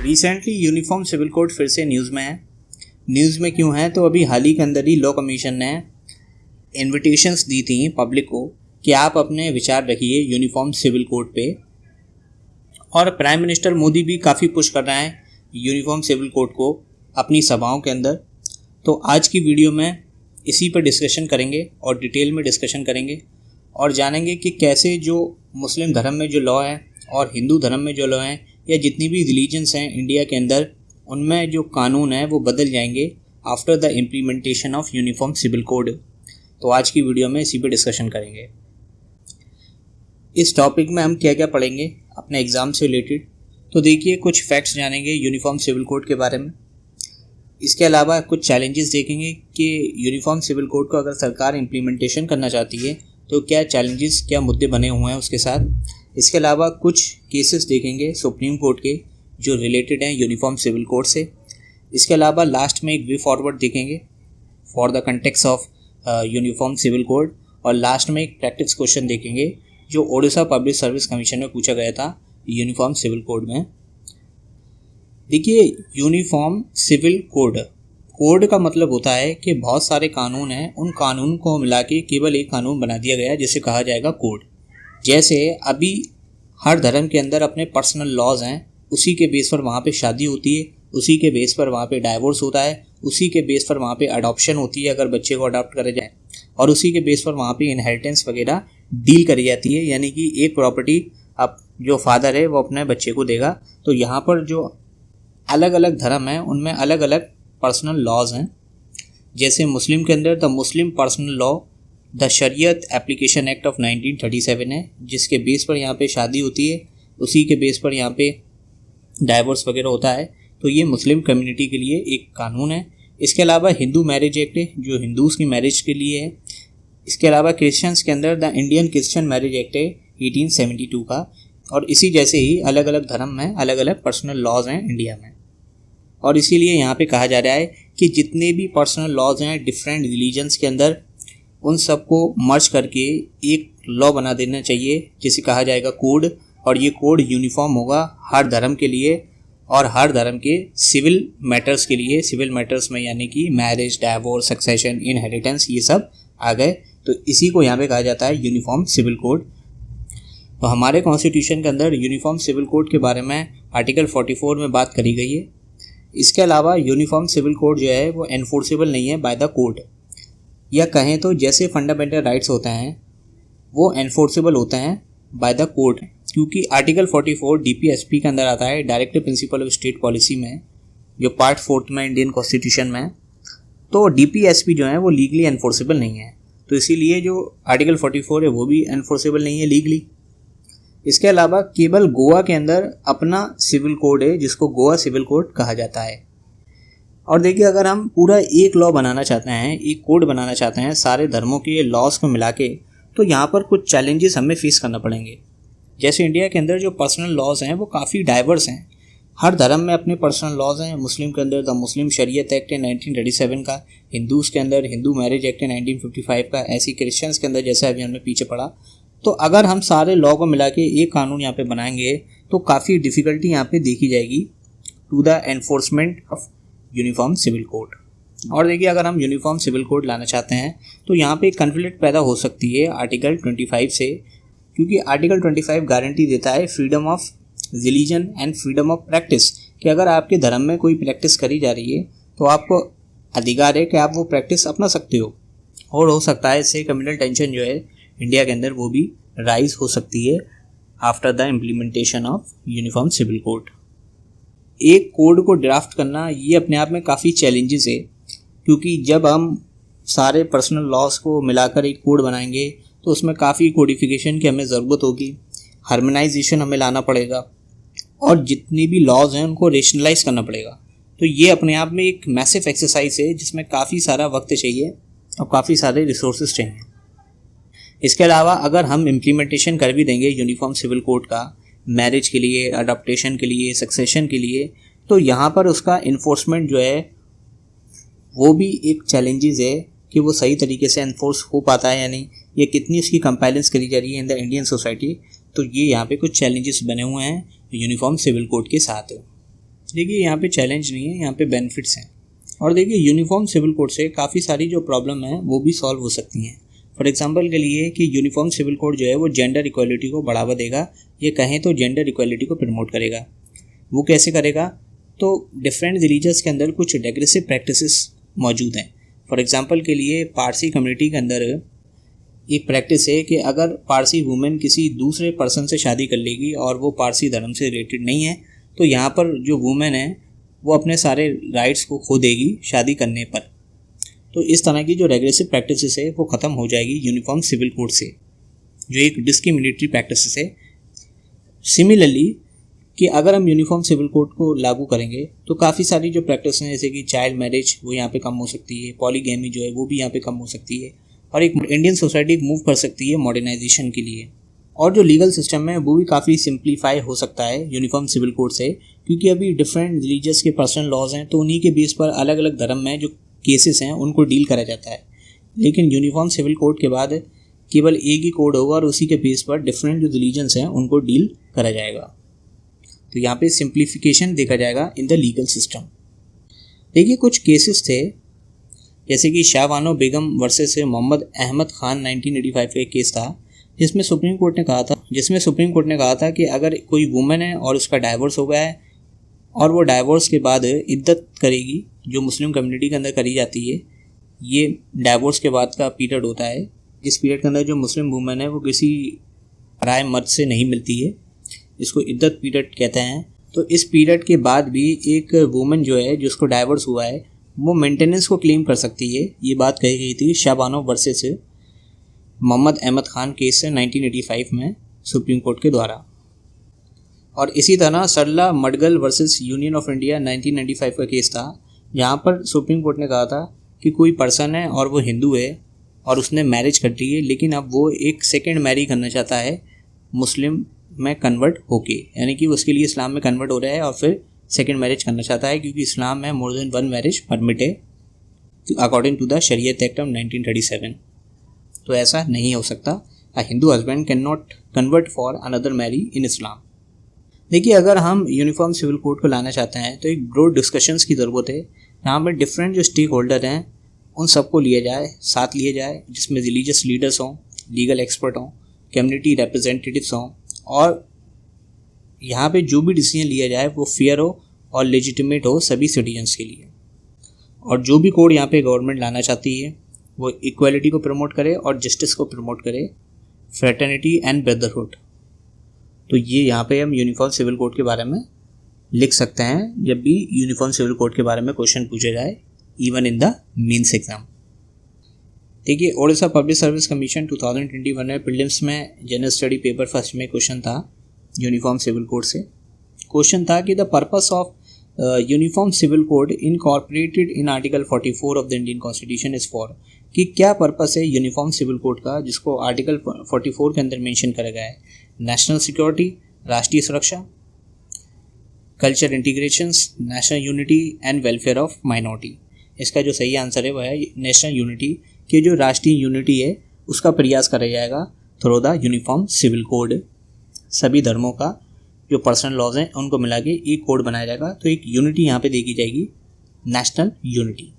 Recently uniform civil code फिर से news में है। न्यूज़ में क्यों है? तो अभी हाल ही के अंदर ही लॉ कमीशन ने इन्विटेशंस दी थी पब्लिक को कि आप अपने विचार रखिए यूनिफॉर्म सिविल कोड पे। और प्राइम मिनिस्टर मोदी भी काफ़ी पुश कर रहे हैं यूनिफॉर्म सिविल कोड को अपनी सभाओं के अंदर। तो आज की वीडियो में इसी पर डिस्कशन करेंगे और डिटेल में डिस्कशन करेंगे और जानेंगे कि कैसे जो मुस्लिम धर्म में जो लॉ है और हिंदू धर्म में जो लॉ हैं या जितनी भी रिलीजन्स हैं इंडिया के अंदर, उनमें जो कानून है वो बदल जाएंगे after the implementation of uniform civil code. तो आज की वीडियो में इसी पे डिस्कशन करेंगे। इस टॉपिक में हम क्या क्या पढ़ेंगे अपने एग्ज़ाम से रिलेटेड। तो देखिए, कुछ फैक्ट्स जानेंगे यूनिफॉर्म सिविल कोड के बारे में। इसके अलावा कुछ चैलेंजेस देखेंगे कि यूनिफॉर्म सिविल कोड को अगर सरकार इम्प्लीमेंटेशन करना चाहती है तो क्या चैलेंजेस, क्या मुद्दे बने हुए हैं उसके साथ। इसके अलावा कुछ केसेस देखेंगे सुप्रीम कोर्ट के जो रिलेटेड हैं यूनिफॉर्म सिविल कोड से। इसके अलावा लास्ट में एक वे फॉरवर्ड देखेंगे for the context of uniform civil code. और लास्ट में एक प्रैक्टिस क्वेश्चन देखेंगे जो ओडिशा पब्लिक सर्विस कमीशन में पूछा गया था यूनिफॉर्म सिविल कोड में। देखिए, यूनिफॉर्म सिविल कोड का मतलब होता है कि बहुत सारे कानून हैं, उन कानून को मिला के केवल एक कानून बना दिया गया जिसे कहा जाएगा कोड। जैसे अभी हर धर्म के अंदर अपने पर्सनल लॉज हैं, उसी के बेस पर वहाँ पे शादी होती है, उसी के बेस पर वहाँ पे डाइवोर्स होता है, उसी के बेस पर वहाँ पे अडॉप्शन होती है अगर बच्चे को अडॉप्ट करे जाए, और उसी के बेस पर वहाँ पे इनहेरिटेंस वगैरह डील करी जाती है। यानी कि एक प्रॉपर्टी अब जो फादर है वो अपने बच्चे को देगा। तो यहाँ पर जो अलग अलग धर्म हैं उनमें अलग अलग पर्सनल लॉज हैं। जैसे मुस्लिम के अंदर the Muslim personal law the शरीयत एप्लीकेशन एक्ट ऑफ 1937 है, जिसके बेस पर यहाँ पे शादी होती है, उसी के बेस पर यहाँ पे डाइवोर्स वगैरह होता है। तो ये मुस्लिम कम्युनिटी के लिए एक कानून है। इसके अलावा हिंदू मैरिज एक्ट है जो हिंदूज़ की मैरिज के लिए है। इसके अलावा क्रिश्चियंस के अंदर the Indian Christian marriage act है 1872 का। और इसी जैसे ही अलग अलग धर्म में अलग अलग पर्सनल लॉज हैं इंडिया में। और इसीलिए यहाँ पे कहा जा रहा है कि जितने भी पर्सनल लॉज हैं डिफरेंट रिलीजन्स के अंदर, उन सबको मर्ज करके एक लॉ बना देना चाहिए जिसे कहा जाएगा कोड। और ये कोड यूनिफॉर्म होगा हर धर्म के लिए और हर धर्म के सिविल मैटर्स के लिए। सिविल मैटर्स में यानी कि मैरिज, डाइवोर्स, सक्सेशन, इनहेरिटेंस, ये सब आ गए। तो इसी को यहाँ पे कहा जाता है यूनिफॉर्म सिविल कोड। तो हमारे कॉन्स्टिट्यूशन के अंदर यूनिफॉर्म सिविल कोड के बारे में आर्टिकल 44 में बात करी गई है। इसके अलावा यूनिफॉर्म सिविल कोड जो है वो एनफोर्सेबल नहीं है बाय द कोर्ट, या कहें तो जैसे फंडामेंटल राइट्स होते हैं वो एनफोर्सेबल होते हैं बाय द कोर्ट। क्योंकि आर्टिकल 44 डीपीएसपी के अंदर आता है, directive principle of state policy में, जो पार्ट 4 में इंडियन कॉन्स्टिट्यूशन में। तो डीपीएसपी जो है वो लीगली एनफोर्सेबल नहीं है, तो इसीलिए जो आर्टिकल 44 है वो भी एनफोर्सेबल नहीं है लीगली। इसके अलावा केवल गोवा के अंदर अपना सिविल कोड है जिसको गोवा सिविल कोड कहा जाता है। और देखिए, अगर हम पूरा एक लॉ बनाना चाहते हैं, एक कोड बनाना चाहते हैं सारे धर्मों के लॉज को मिला के, तो यहाँ पर कुछ चैलेंजेस हमें फेस करना पड़ेंगे। जैसे इंडिया के अंदर जो पर्सनल लॉज हैं वो काफ़ी डाइवर्स हैं, हर धर्म में अपने पर्सनल लॉज हैं। मुस्लिम के अंदर द मुस्लिम शरीयत एक्ट है 1937 का, हिंदूज़ के अंदर हिंदू मैरिज एक्ट है 1955 का, ऐसी क्रिश्चियंस के अंदर जैसे अभी हमने पीछे पढ़ा। तो अगर हम सारे लॉ को मिला के एक कानून यहाँ पे बनाएंगे तो काफ़ी डिफ़िकल्टी यहाँ पे देखी जाएगी to the enforcement of uniform civil code. और देखिए, अगर हम यूनिफॉर्म सिविल कोड लाना चाहते हैं तो यहाँ पे कन्फ्लिक्ट पैदा हो सकती है आर्टिकल 25 से, क्योंकि आर्टिकल 25 गारंटी देता है freedom of religion and freedom of practice, कि अगर आपके धर्म में कोई प्रैक्टिस करी जा रही है तो आपको अधिकार है कि आप वो प्रैक्टिस अपना सकते हो। और हो सकता है इससे कम्युनल टेंशन जो है इंडिया के अंदर वो भी राइज हो सकती है after the implementation of uniform civil code. एक कोड को ड्राफ्ट करना ये अपने आप में काफ़ी चैलेंजेस है, क्योंकि जब हम सारे पर्सनल लॉज को मिलाकर एक कोड बनाएंगे तो उसमें काफ़ी कोडिफिकेशन की हमें ज़रूरत होगी, हार्मोनाइजेशन हमें लाना पड़ेगा और जितनी भी लॉज हैं उनको रेशनलाइज करना पड़ेगा। तो ये अपने आप में एक मैसिव एक्सरसाइज है जिसमें काफ़ी सारा वक्त चाहिए और काफ़ी सारे रिसोर्सेज चाहिए। इसके अलावा अगर हम इम्प्लीमेंटेशन कर भी देंगे यूनिफॉर्म सिविल कोड का मैरिज के लिए, अडॉप्टेशन के लिए, सक्सेशन के लिए, तो यहाँ पर उसका इन्फोर्समेंट जो है वो भी एक चैलेंजेस है कि वो सही तरीके से एनफोर्स हो पाता है या नहीं, या कितनी उसकी कंपाइलेंस करी जा रही है इन द इंडियन सोसाइटी। तो ये यहाँ पे कुछ चैलेंजेस बने हुए हैं यूनिफॉर्म सिविल कोड के साथ। देखिए यहाँ पे चैलेंज नहीं है, यहाँ पे बेनिफिट्स हैं। और देखिए यूनिफॉर्म सिविल कोड से काफ़ी सारी जो प्रॉब्लम है वो भी सॉल्व हो सकती हैं। फॉर एग्जांपल के लिए कि यूनिफॉर्म सिविल कोड जो है वो जेंडर इक्वालिटी को बढ़ावा देगा, ये कहें तो जेंडर इक्वालिटी को प्रमोट करेगा। वो कैसे करेगा? तो डिफरेंट रिलीजन्स के अंदर कुछ डेग्रेसिव प्रैक्टिसेस मौजूद हैं। फॉर एग्जांपल के लिए पारसी कम्युनिटी के अंदर एक प्रैक्टिस है कि अगर पारसी वुमेन किसी दूसरे पर्सन से शादी कर लेगी और वो पारसी धर्म से रिलेटेड नहीं है, तो यहाँ पर जो वुमेन है वो अपने सारे राइट्स को खो देगी शादी करने पर। तो इस तरह की जो रेग्रेसिव प्रैक्टिसेस है वो ख़त्म हो जाएगी यूनिफॉर्म सिविल कोड से, जो एक डिस्क्रिमिनेटरी प्रैक्टिसेस है। सिमिलरली कि अगर हम यूनिफॉर्म सिविल कोड को लागू करेंगे तो काफ़ी सारी जो प्रैक्टिस हैं जैसे कि चाइल्ड मैरिज वो यहाँ पे कम हो सकती है, पॉलीगैमी जो है वो भी यहाँ पे कम हो सकती है, और एक इंडियन सोसाइटी मूव कर सकती है मॉडर्नाइजेशन के लिए। और जो लीगल सिस्टम है वो भी काफ़ी सिंप्लीफाई हो सकता है यूनिफॉर्म सिविल कोड से, क्योंकि अभी डिफरेंट रिलीजियस के पर्सनल लॉज हैं तो उन्हीं के बेस पर अलग अलग धर्म में जो केसेस हैं उनको डील करा जाता है। लेकिन यूनिफॉर्म सिविल कोड के बाद केवल एक ही कोड होगा और उसी के बेस पर डिफरेंट जो रिलीजन्स हैं उनको डील करा जाएगा। तो यहाँ पे सिंप्लीफिकेशन देखा जाएगा इन द लीगल सिस्टम। देखिए कुछ केसेस थे जैसे कि शाह बानो बेगम वर्सेस मोहम्मद अहमद खान 1985 का एक केस था, जिसमें सुप्रीम कोर्ट ने कहा था कि अगर कोई वुमेन है और उसका डाइवोर्स हो गया है और वो डाइवोर्स के बाद इद्दत करेगी, जो मुस्लिम कम्युनिटी के अंदर करी जाती है, ये डाइवोर्स के बाद का पीरियड होता है जिस पीरियड के अंदर जो मुस्लिम वुमेन है वो किसी पराए मर्द से नहीं मिलती है, इसको इद्दत पीरियड कहते हैं। तो इस पीरियड के बाद भी एक वुमेन जो है जिसको डाइवोर्स हुआ है वो मेंटेनेंस को क्लेम कर सकती है। ये बात कही गई थी शाह बानो वर्सेस मोहम्मद अहमद खान केस से 1985 में सुप्रीम कोर्ट के द्वारा। और इसी तरह सरला मडगल वर्सेस यूनियन ऑफ इंडिया 1995 का केस था, जहाँ पर सुप्रीम कोर्ट ने कहा था कि कोई पर्सन है और वो हिंदू है और उसने मैरिज कर ली है, लेकिन अब वो एक सेकेंड मैरी करना चाहता है मुस्लिम में कन्वर्ट होके, यानी कि उसके लिए इस्लाम में कन्वर्ट हो रहा है और फिर सेकेंड मैरिज करना चाहता है, क्योंकि इस्लाम में more than one marriage permit है according to the Shariat act of 1937। तो ऐसा नहीं हो सकता। A Hindu husband can not convert for another marry in Islam. देखिए अगर हम यूनिफॉर्म सिविल कोड को लाना चाहते हैं तो एक ब्रॉड डिस्कशंस की ज़रूरत है, यहाँ पर डिफरेंट जो स्टेक होल्डर हैं उन सबको साथ लिया जाए, जिसमें रिलीजियस लीडर्स हों, लीगल एक्सपर्ट हों, कम्युनिटी रिप्रेजेंटेटिव्स हों, और यहाँ पे जो भी डिसीजन लिया जाए वो फेयर हो और लेजिटिमेट हो सभी सिटीजन्स के लिए। और जो भी कोड यहाँ पे गवर्नमेंट लाना चाहती है वो इक्वालिटी को प्रमोट करे और जस्टिस को प्रमोट करे, फ्रेटर्निटी एंड ब्रदरहुड। तो ये यहाँ पे हम यूनिफॉर्म सिविल कोड के बारे में लिख सकते हैं जब भी यूनिफॉर्म सिविल कोड के बारे में क्वेश्चन पूछे जाए, even in the mains exam. देखिए ओडिशा पब्लिक सर्विस कमीशन 2021 में प्रीलिम्स में जनरल स्टडी पेपर फर्स्ट में क्वेश्चन था यूनिफॉर्म सिविल कोड से। क्वेश्चन था कि the purpose of uniform civil code incorporated in article 44 of the Indian constitution is for, कि क्या पर्पस है यूनिफॉर्म सिविल कोड का जिसको आर्टिकल 44 के अंदर मेंशन करा गया है। नेशनल सिक्योरिटी, राष्ट्रीय सुरक्षा, culture integrations, national unity and welfare of minority. इसका जो सही आंसर है वह है नेशनल यूनिटी, कि जो राष्ट्रीय यूनिटी है उसका प्रयास करा जाएगा through the uniform civil code. सभी धर्मों का जो पर्सनल लॉज हैं उनको मिला के एक कोड बनाया जाएगा, तो एक यूनिटी यहाँ पे देखी जाएगी, नेशनल यूनिटी।